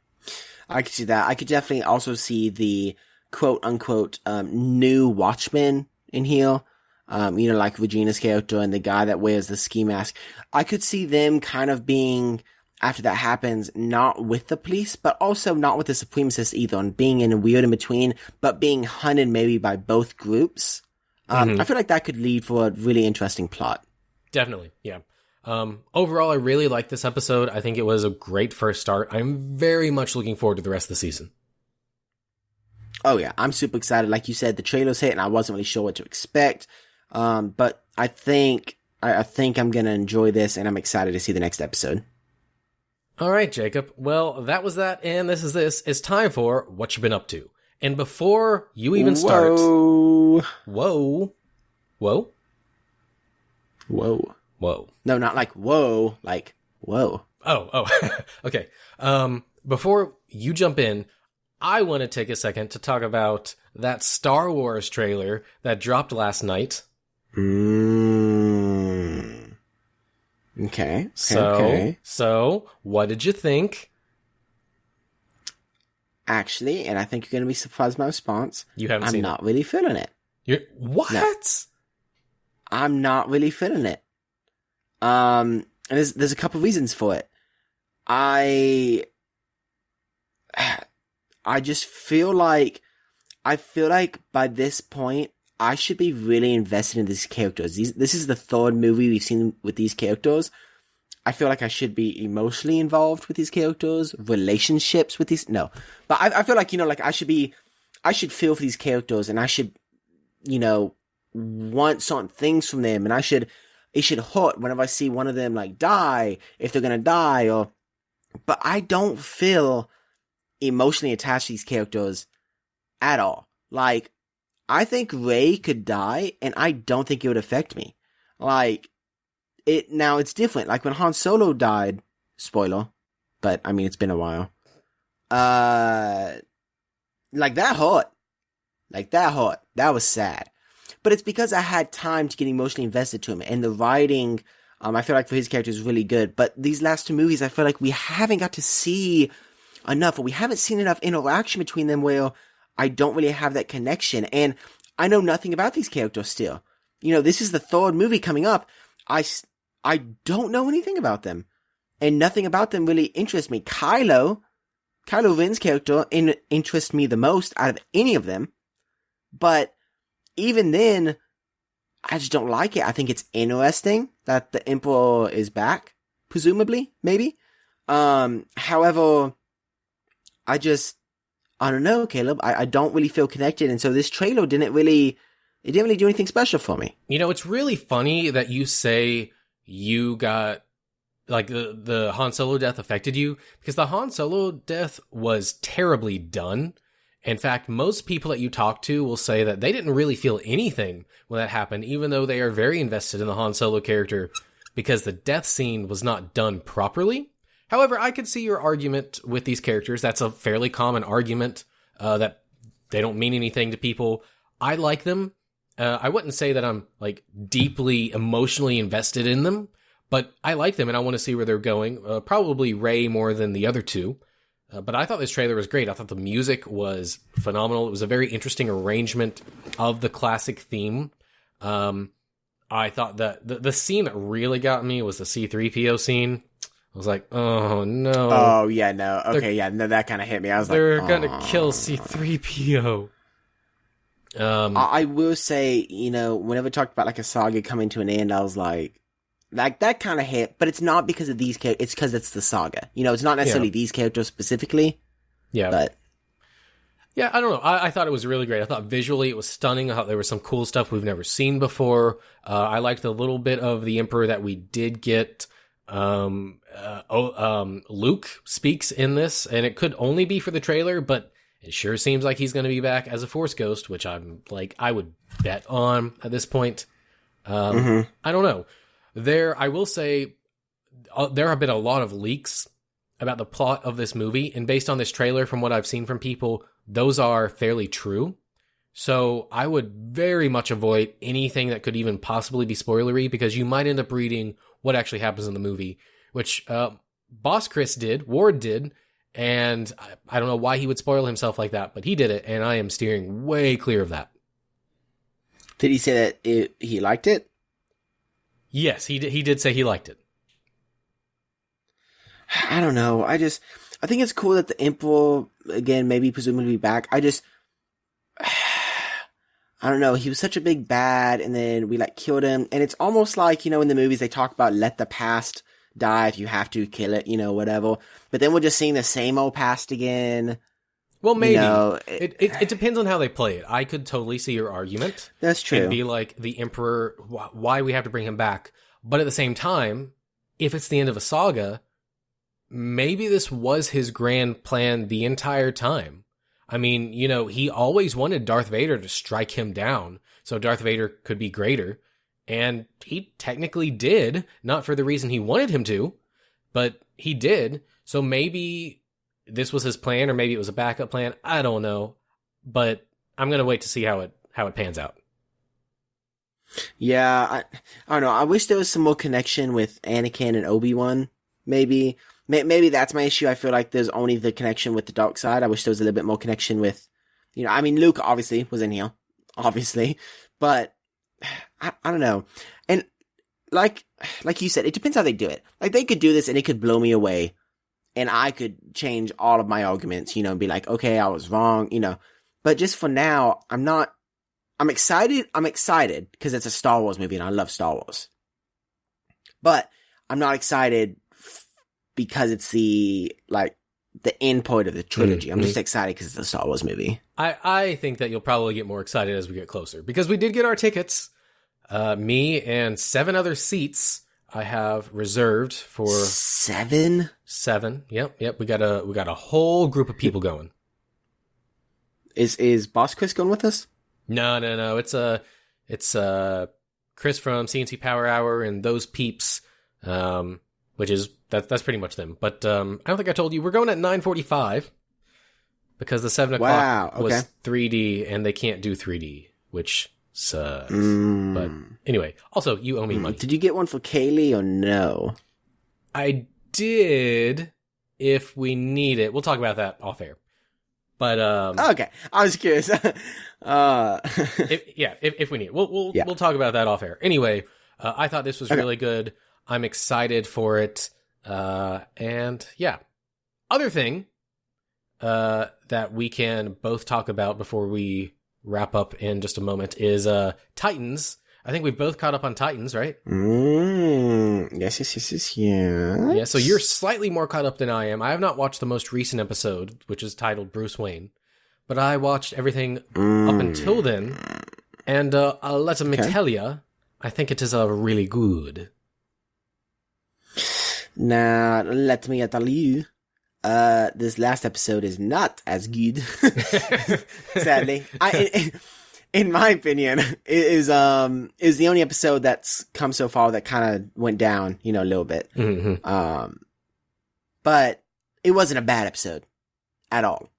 could see that. I could definitely also see the quote unquote new Watchmen in here. Like Regina's character and the guy that wears the ski mask. I could see them kind of being, after that happens, not with the police, but also not with the supremacists either, and being in a weird in between, but being hunted maybe by both groups. I feel like that could lead for a really interesting plot. Definitely, yeah. Overall, I really liked this episode. I think it was a great first start. I'm very much looking forward to the rest of the season. Oh yeah, I'm super excited. Like you said, the trailer's hit and I wasn't really sure what to expect. But I think I'm gonna enjoy this, and I'm excited to see the next episode. All right, Jacob. Well, that was that, and this is this. It's time for What You Been Up To. And before you even start... Whoa. Whoa. Whoa. No, not like whoa, like whoa. Oh. Okay. Before you jump in, I want to take a second to talk about that Star Wars trailer that dropped last night. Okay. So, what did you think? Actually, and I think you're going to be surprised by my response. You haven't seen I'm not really feeling it. What? No. I'm not really feeling it. And there's a couple of reasons for it. I just feel like by this point I should be really invested in these characters. This is the third movie we've seen with these characters. I feel like I should be emotionally involved with these characters, relationships with these. No, but I feel like, like I should feel for these characters, and I should, want certain things from them, and it should hurt whenever I see one of them like die, if they're gonna die, but I don't feel emotionally attached to these characters at all. Like, I think Rey could die, and I don't think it would affect me. Like, now it's different. Like when Han Solo died, spoiler, but I mean, it's been a while. Like that hurt. That was sad. But it's because I had time to get emotionally invested to him, and the writing, I feel like for his character is really good. But these last two movies, I feel like we haven't got to see enough, or we haven't seen enough interaction between them where I don't really have that connection. And I know nothing about these characters still. This is the third movie coming up. I don't know anything about them, and nothing about them really interests me. Kylo Ren's character interests me the most out of any of them, but even then, I just don't like it. I think it's interesting that the Emperor is back, presumably, maybe. However, I don't know, Caleb. I don't really feel connected, and so this trailer didn't really do anything special for me. It's really funny that you say you got, like, the Han Solo death affected you, because the Han Solo death was terribly done. In fact, most people that you talk to will say that they didn't really feel anything when that happened, even though they are very invested in the Han Solo character, because the death scene was not done properly. However, I could see your argument with these characters. That's a fairly common argument, that they don't mean anything to people. I like them. I wouldn't say that I'm, like, deeply emotionally invested in them, but I like them and I want to see where they're going. Probably Rey more than the other two. But I thought this trailer was great. I thought the music was phenomenal. It was a very interesting arrangement of the classic theme. I thought that the scene that really got me was the C-3PO scene. I was like, oh no. Oh yeah, no. Okay, yeah, no, that kind of hit me. I was like, they're gonna kill C-3PO. I will say, whenever we talked about like a saga coming to an end, I was like that kind of hit, but it's not because of these characters, it's because it's the saga. It's not necessarily these characters specifically. Yeah. But yeah, I don't know. I thought it was really great. I thought visually it was stunning. I thought there was some cool stuff we've never seen before. I liked the little bit of the Emperor that we did get. Luke speaks in this, and it could only be for the trailer, but it sure seems like he's going to be back as a Force ghost, which I would bet on at this point. I don't know. I will say, there have been a lot of leaks about the plot of this movie, and based on this trailer, from what I've seen from people, those are fairly true. So I would very much avoid anything that could even possibly be spoilery, because you might end up reading what actually happens in the movie, which Boss Chris did, Ward did, and I don't know why he would spoil himself like that, but he did it, and I am steering way clear of that. Did he say that he liked it? Yes, he did say he liked it. I don't know. I think it's cool that the Emperor, again, maybe presumably back. I don't know. He was such a big bad, and then we killed him. And it's almost like, in the movies they talk about let the past die if you have to kill it, whatever. But then we're just seeing the same old past again. Well, maybe. It depends on how they play it. I could totally see your argument. That's true. And be like, the Emperor, why we have to bring him back. But at the same time, if it's the end of a saga, maybe this was his grand plan the entire time. I mean, he always wanted Darth Vader to strike him down so Darth Vader could be greater. And he technically did, not for the reason he wanted him to, but he did. So maybe this was his plan, or maybe it was a backup plan. I don't know, but I'm gonna wait to see how it pans out. Yeah, I don't know. I wish there was some more connection with Anakin and Obi-Wan. Maybe that's my issue. I feel like there's only the connection with the dark side. I wish there was a little bit more connection with, I mean, Luke obviously was in here, obviously, but I don't know. And like you said, it depends how they do it. Like, they could do this and it could blow me away, and I could change all of my arguments, and be like, okay, I was wrong, But just for now, I'm excited because it's a Star Wars movie and I love Star Wars. But I'm not excited because it's the end point of the trilogy. I'm just excited because it's a Star Wars movie. I think that you'll probably get more excited as we get closer, because we did get our tickets. Me and 7 other seats I have reserved for 7. Yep. We got a whole group of people going. Is Boss Chris going with us? No. It's Chris from CNC Power Hour and those peeps, which is that's pretty much them. But I don't think I told you we're going at 9:45 because the 7 o'clock was 3D and they can't do 3D, which sucks. But anyway, also you owe me money. Did you get one for Kaylee or no? I did. If we need it, we'll talk about that off air. But okay, I was curious. If we need it, we'll talk about that off air. Anyway, I thought this was really good. I'm excited for it. And yeah, other thing that we can both talk about before we wrap up in just a moment is Titans. I think we've both caught up on Titans, right? Yes. Yeah, so you're slightly more caught up than I am. I have not watched the most recent episode, which is titled Bruce Wayne, but I watched everything up until then, and let me tell you, I think it is really good. Now, let me tell you, this last episode is not as good, sadly. In my opinion, is the only episode that's come so far that kind of went down, a little bit. Mm-hmm. But it wasn't a bad episode at all.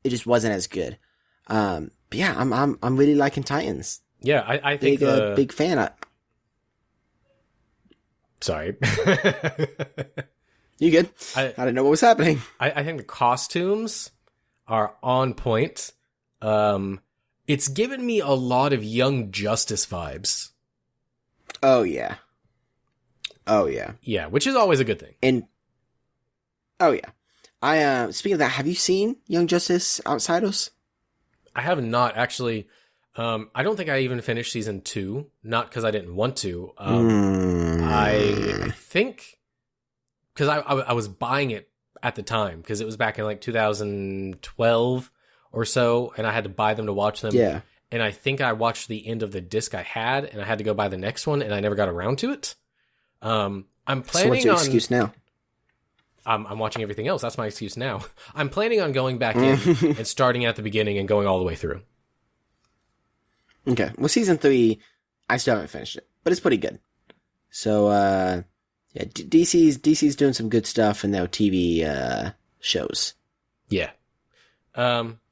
It just wasn't as good. But yeah, I'm really liking Titans. Yeah, I think big fan. Sorry. You good? I didn't know what was happening. I think the costumes are on point. It's given me a lot of Young Justice vibes. Oh, yeah. Yeah, which is always a good thing. And, speaking of that, have you seen Young Justice Outsiders? I have not, actually. I don't think I even finished season 2, not because I didn't want to. I think, because I was buying it at the time, because it was back in 2012 or so, and I had to buy them to watch them. Yeah. And I think I watched the end of the disc I had, and I had to go buy the next one, and I never got around to it. I'm planning so what's your excuse now? I'm watching everything else. That's my excuse now. I'm planning on going back in and starting at the beginning and going all the way through. Okay. Well, season 3, I still haven't finished it, but it's pretty good. So, yeah, DC's doing some good stuff in their TV shows. Yeah.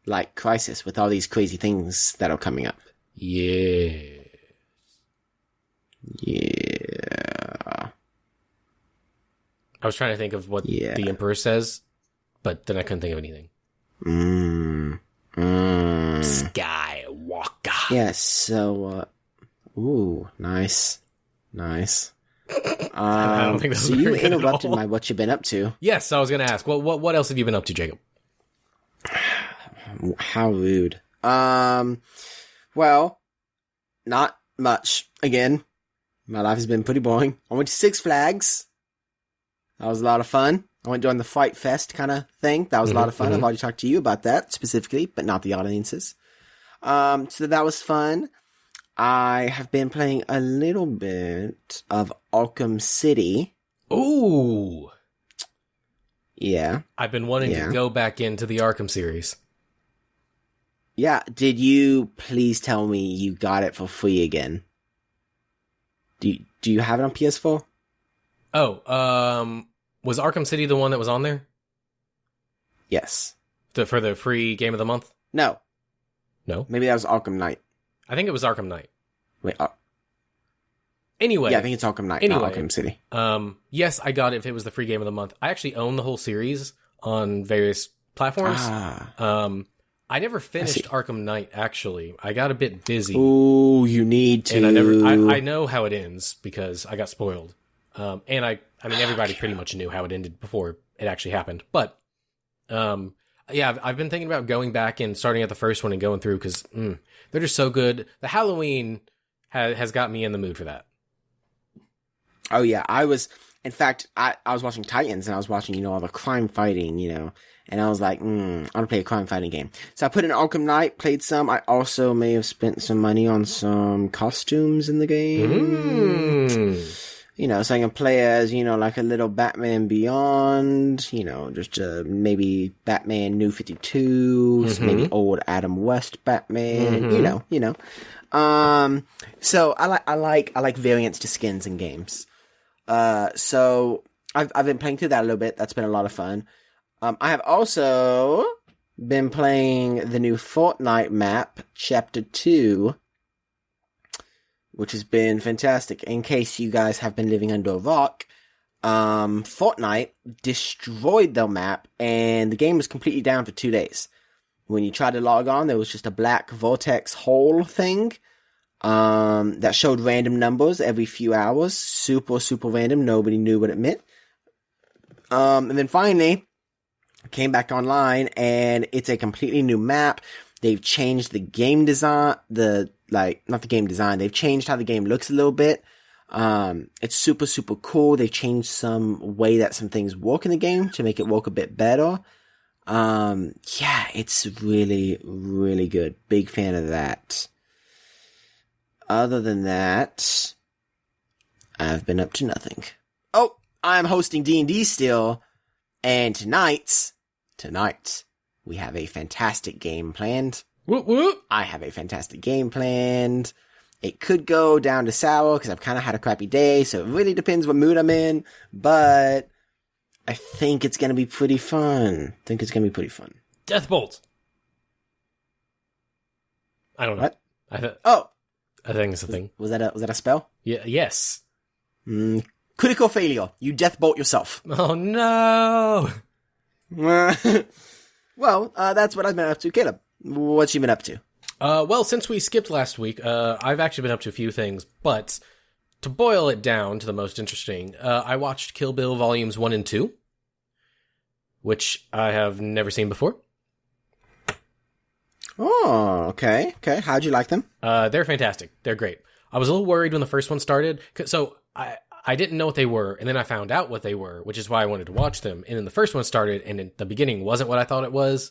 Like Crisis, with all these crazy things that are coming up. Yeah. I was trying to think of what the Emperor says, but then I couldn't think of anything. Skywalker. Yeah, so, ooh, nice. I don't think that's so you interrupted my what you've been up to. Yes, I was going to ask. What else have you been up to, Jacob? How rude. Well, not much. Again, my life has been pretty boring. I went to Six Flags. That was a lot of fun. I went during the Fright Fest kind of thing. That was a lot of fun. I've already talked to you about that specifically, but not the audiences. So that was fun. I have been playing a little bit of Arkham City. Ooh. Yeah. I've been wanting to go back into the Arkham series. Yeah. Did you please tell me you got it for free again? Do you have it on PS4? Oh, was Arkham City the one that was on there? Yes. For the free game of the month? No. No? Maybe that was Arkham Knight. I think it was Arkham Knight. Wait. Anyway. Yeah, I think it's Arkham Knight, not Arkham City. Yes, I got it if it was the free game of the month. I actually own the whole series on various platforms. I never finished Arkham Knight, actually. I got a bit busy. Ooh, you need to. And I know how it ends because I got spoiled. And I mean, everybody pretty much knew how it ended before it actually happened. But, yeah, I've been thinking about going back and starting at the first one and going through because they're just so good. The Halloween has got me in the mood for that. Oh, yeah. In fact, I was watching Titans and I was watching, all the crime fighting, and I was like, I want to play a crime fighting game. So I put in Arkham Knight, played some. I also may have spent some money on some costumes in the game. So I can play as, like a little Batman Beyond, just maybe Batman New 52, maybe old Adam West Batman, So I like variants to skins in games. So I've been playing through that a little bit. That's been a lot of fun. I have also been playing the new Fortnite map, Chapter 2, which has been fantastic. In case you guys have been living under a rock, Fortnite destroyed the map, and the game was completely down for 2 days. When you tried to log on, there was just a black vortex hole thing that showed random numbers every few hours. Super, super random. Nobody knew what it meant. And then finally, came back online, and it's a completely new map. They've changed the game design, not the game design, they've changed how the game looks a little bit. It's super, super cool. They've changed some way that some things work in the game to make it work a bit better. Yeah, it's really, really good. Big fan of that. Other than that, I've been up to nothing. Oh, I'm hosting D&D still, and tonight, we have a fantastic game planned. Whoop, whoop. I have a fantastic game planned. It could go down to sour, because I've kind of had a crappy day, so it really depends what mood I'm in, but I think it's going to be pretty fun. Deathbolt. I don't know. What? I think it's a thing. Was that a spell? Yeah. Yes. Critical failure. You deathbolt yourself. Oh no. Well, that's what I've been up to. Caleb, what's you been up to? Well, since we skipped last week, I've actually been up to a few things, but to boil it down to the most interesting, I watched Kill Bill Volumes 1 and 2, which I have never seen before. Oh, okay. How'd you like them? They're fantastic. They're great. I was a little worried when the first one started, so I didn't know what they were, and then I found out what they were, which is why I wanted to watch them. And then the first one started, and in the beginning wasn't what I thought it was,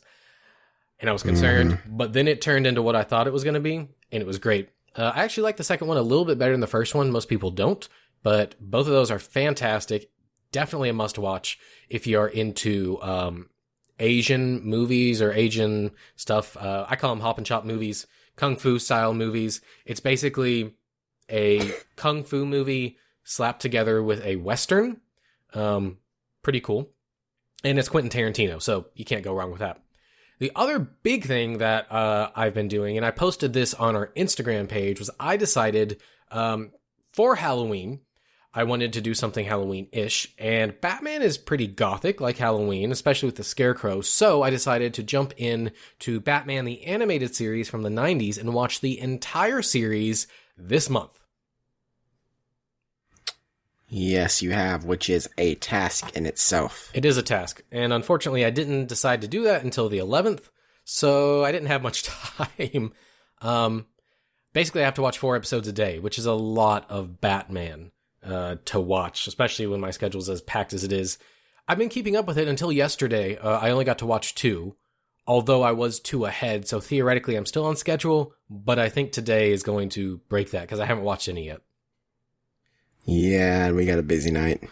and I was concerned. But then it turned into what I thought it was going to be, and it was great. I actually like the second one a little bit better than the first one. Most people don't, but both of those are fantastic. Definitely a must-watch if you are into Asian movies or Asian stuff. I call them hop and chop movies, kung fu style movies. It's basically a kung fu movie slapped together with a Western. Pretty cool. And it's Quentin Tarantino, so you can't go wrong with that. The other big thing that I've been doing, and I posted this on our Instagram page, was I decided for Halloween, I wanted to do something Halloween-ish, and Batman is pretty gothic like Halloween, especially with the Scarecrow, so I decided to jump in to Batman the Animated Series from the 90s and watch the entire series this month. Yes, you have, which is a task in itself. It is a task, and unfortunately I didn't decide to do that until the 11th, so I didn't have much time. Basically I have to watch 4 episodes a day, which is a lot of Batman to watch, especially when my schedule's as packed as it is. I've been keeping up with it until yesterday. I only got to watch 2, although I was 2 ahead, so theoretically I'm still on schedule, but I think today is going to break that, because I haven't watched any yet. Yeah, we got a busy night.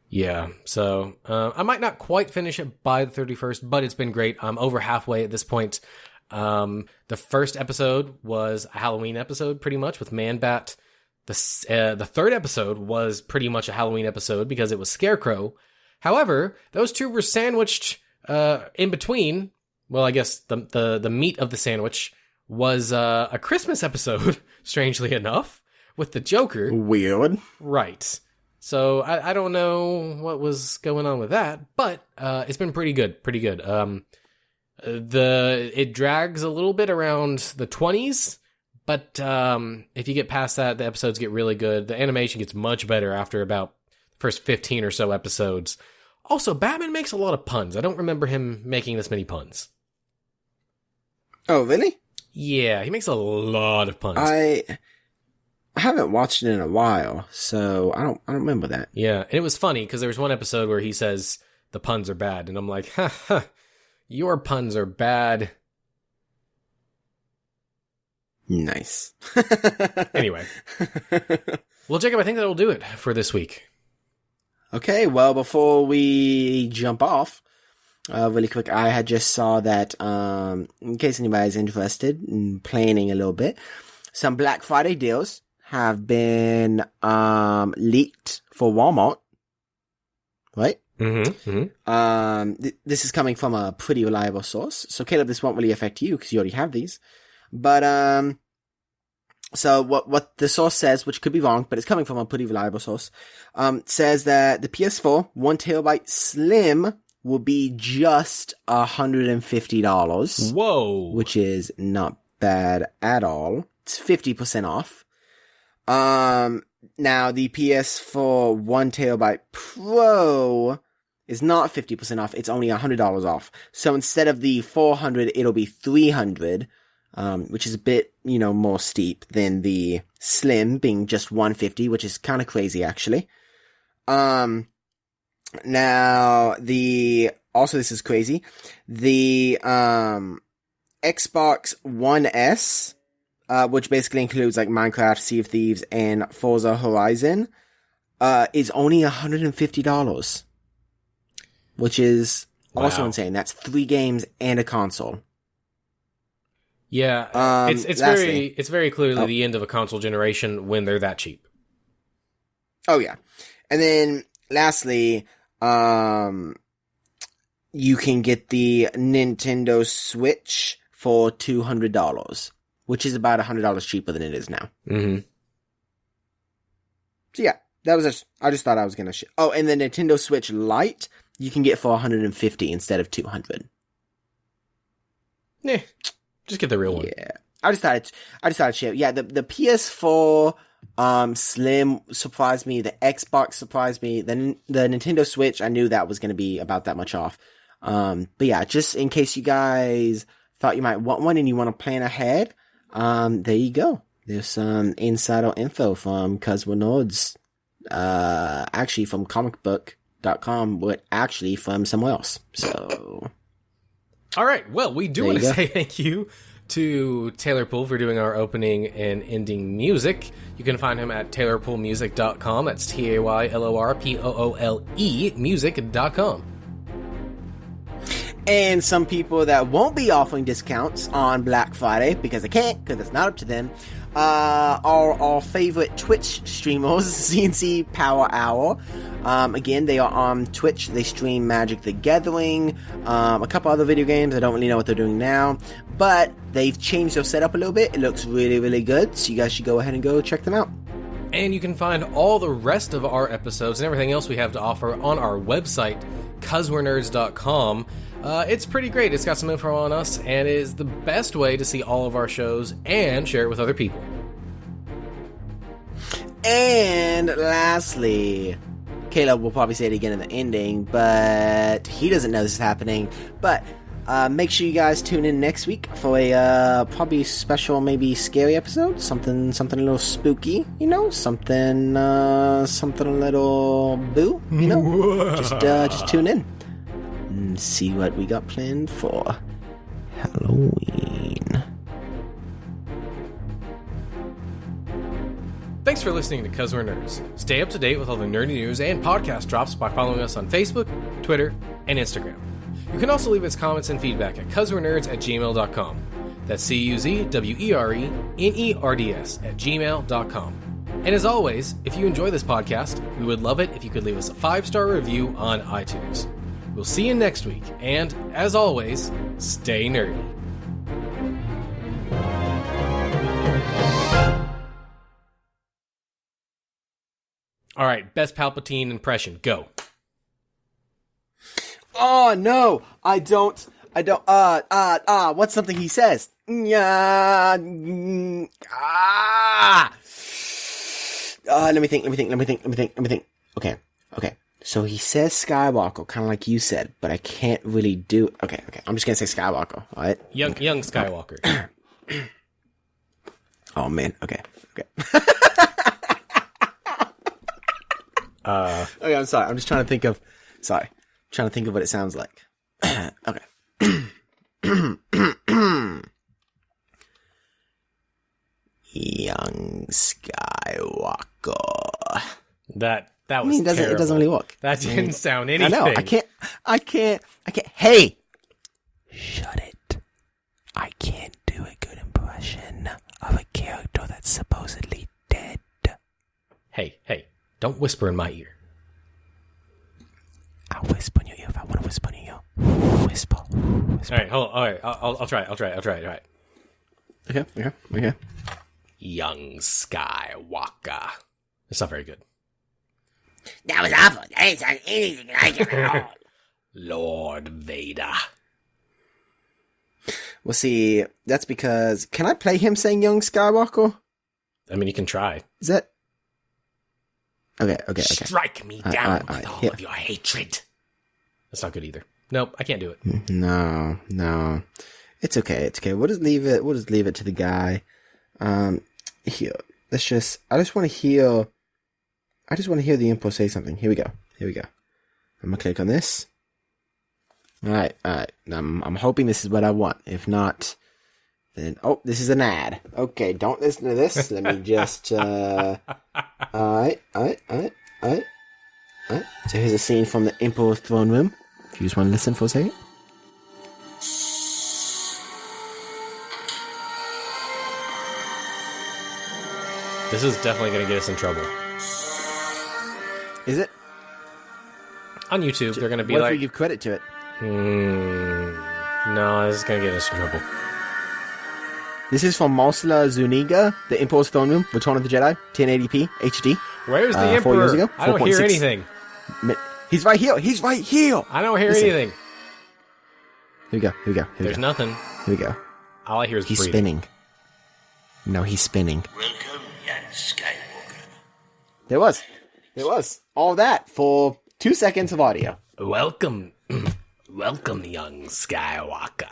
Yeah, so I might not quite finish it by the 31st, but it's been great. I'm over halfway at this point. The first episode was a Halloween episode, pretty much, with Man-Bat. The third episode was pretty much a Halloween episode because it was Scarecrow. However, those two were sandwiched in between. Well, I guess the meat of the sandwich was a Christmas episode, strangely enough, with the Joker. Weird. Right. So I don't know what was going on with that, but it's been pretty good. It drags a little bit around the 20s, but if you get past that, the episodes get really good. The animation gets much better after about the first 15 or so episodes. Also, Batman makes a lot of puns. I don't remember him making this many puns. Oh, really? Yeah, he makes a lot of puns. I haven't watched it in a while, so I don't remember that. Yeah, and it was funny because there was one episode where he says the puns are bad, and I'm like, ha ha, your puns are bad. Nice. Anyway. Well, Jacob, I think that'll do it for this week. Okay, well, before we jump off, really quick, I had just saw that, in case anybody's interested in planning a little bit, some Black Friday deals have been leaked for Walmart, right? This is coming from a pretty reliable source. So, Caleb, this won't really affect you because you already have these. But, so what the source says, which could be wrong, but it's coming from a pretty reliable source, says that the PS4 1TB Slim will be just $150. Whoa. Which is not bad at all. It's 50% off. Now the PS4 1TB Pro is not 50% off. It's only $100 off. So instead of the $400, it'll be $300. Which is a bit, more steep than the Slim being just $150, which is kind of crazy, actually. Now, also this is crazy, the, Xbox One S, which basically includes, like, Minecraft, Sea of Thieves, and Forza Horizon, is only $150. Which is also insane. That's 3 games and a console. Yeah, it's very clearly the end of a console generation when they're that cheap. Oh yeah, and then lastly, you can get the Nintendo Switch for $200, which is about $100 cheaper than it is now. Mm-hmm. So yeah, that was it. I just thought I was gonna. Oh, and the Nintendo Switch Lite you can get for $150 instead of $200. Yeah. Just get the real one. Yeah. I just thought I'd share. Yeah, the PS4 Slim surprised me, the Xbox surprised me, the Nintendo Switch, I knew that was going to be about that much off. But yeah, just in case you guys thought you might want one and you want to plan ahead, there you go. There's some insider info from Cuz We're Nerds, actually from comicbook.com, but actually from somewhere else. So all right. Well, we do want to say thank you to Taylor Poole for doing our opening and ending music. You can find him at taylorpoolmusic.com. That's TAYLORPOOLE music.com. And some people that won't be offering discounts on Black Friday, because they can't, because it's not up to them, are our favorite Twitch streamers, CNC Power Hour. Again, they are on Twitch. They stream Magic the Gathering, a couple other video games. I don't really know what they're doing now, but they've changed their setup a little bit. It looks really, really good, so you guys should go ahead and go check them out. And you can find all the rest of our episodes and everything else we have to offer on our website, cuzwe'renerds.com. It's pretty great. It's got some info on us, and it is the best way to see all of our shows and share it with other people. And lastly, Caleb will probably say it again in the ending, but he doesn't know this is happening. But make sure you guys tune in next week for a probably special, maybe scary episode. Something a little spooky, something a little boo, just tune in and see what we got planned for Halloween. Thanks for listening to Cuz We're Nerds. Stay up to date with all the nerdy news and podcast drops by following us on Facebook, Twitter, and Instagram. You can also leave us comments and feedback at cuzwe'renerds@gmail.com. That's CUZWERENERDS@gmail.com. And as always, if you enjoy this podcast, we would love it if you could leave us a 5-star review on iTunes. We'll see you next week, and as always, stay nerdy. All right, best Palpatine impression, go. Oh no, I don't, what's something he says? Let me think. Okay. So he says Skywalker, kind of like you said, but I can't really do, okay. I'm just gonna say Skywalker, alright? Young Skywalker. Oh man, okay. Okay, I'm sorry. I'm just trying to think of what it sounds like. Okay. Young Skywalker. That was terrible. It doesn't really work. That didn't sound anything. I know. I can't. Hey! Shut it. I can't do a good impression of a character that's supposedly dead. Hey, don't whisper in my ear. I'll whisper in your ear if I want to whisper in your ear. Whisper. All right, hold on. All right, I'll try. All right. Okay. Young Skywalker. It's not very good. That was awful. That didn't sound anything like it at all. Lord Vader. Well, see, that's because... Can I play him saying Young Skywalker? I mean, you can try. Is that... Okay. Strike me down with all of your hatred. That's not good either. Nope, I can't do it. No. It's okay. We'll just leave it to the guy. Here. I just want to hear the info say something. Here we go. I'm gonna click on this. Alright. I'm hoping this is what I want. If not, then... Oh, this is an ad. Okay, don't listen to this. Let me just... Alright. So here's a scene from the Emperor's throne room. If you just want to listen for a second. This is definitely going to get us in trouble. Is it? On YouTube, they're going to be what like... if we give credit to it? No, this is going to get us in trouble. This is from Mosla Zuniga, the Emperor's Throne Room, Return of the Jedi, 1080p, HD. Where's the Emperor? 4 years ago. I don't hear anything. He's right here. I don't hear anything. Here we go. There's nothing. Here we go. All I hear is He's breathing. spinning. No, he's spinning. Welcome, young Skywalker. There was. All that for 2 seconds of audio. Welcome, young Skywalker.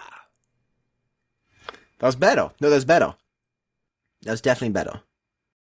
That was better. No, that was better. That was definitely better.